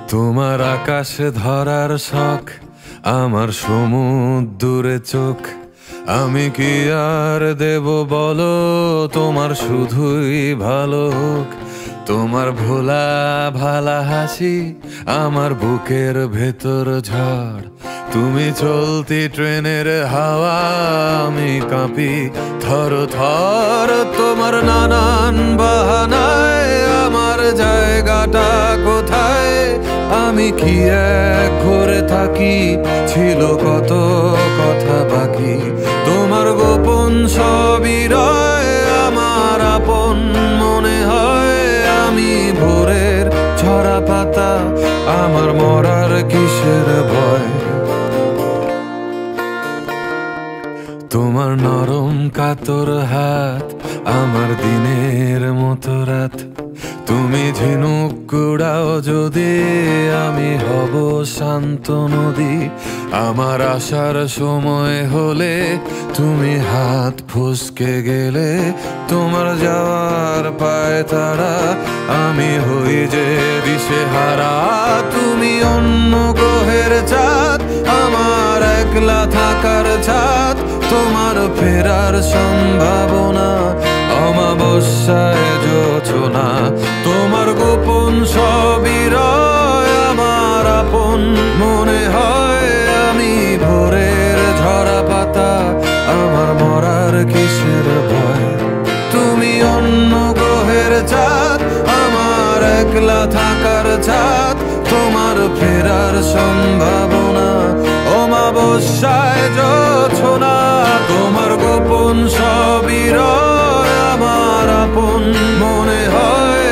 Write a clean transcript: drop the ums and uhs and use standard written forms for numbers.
তোমার আকাশে ধরার শখ, আমার সমুদ্রে চোখ। আমি কি আর দেব বলো, তোমার শুধুই ভালো হোক। তোমার ভোলা ভালা হাসি আমার বুকের ভেতর ঝড়। তুমি চলতি ট্রেনের হাওয়া, আমি কাঁপি থর থর। তোমার নানান বাহানায় আমার জায়গাটা কোথায়? আমি কি এক ঘরে থাকি, ছিল কত কথা বাকি। তোমার গোপন সবই রয়, আমার আপন মনে হয়। আমি ভোরের ঝরা পাতা, আমার মরার কিসের ভয়? তোমার নরম কাতর হাত আমার দিনের মতো রাত। তুমি ঝিনুক কুড়াও যদি, আমি হব শান্ত নদী। আমার আসার সময় হলে তুমি হাত ফসকে গেলে। তোমার যাওয়ার পায় তারা, আমি হই যে দিশেহারা। তুমি অন্য গ্রহের চাঁদ, আমার একলা থাকার ছাদ। তোমার ফেরার সম্ভাবনা অমাবস্যায় জোছনা। তোমার গোপন সবই রয়, আমার আপন মনে হয়। আমি ভোরের ঝরা পাতা, আমার মরার কিসের ভয়? তুমি অন্য গ্রহের চাঁদ, আমার একলা থাকার ছাদ। তোমার ফেরার সম্ভাবনা অমাবস্যায় জোছনা। তোমার গোপন সবই রয়, আমার আপন মনে হয়।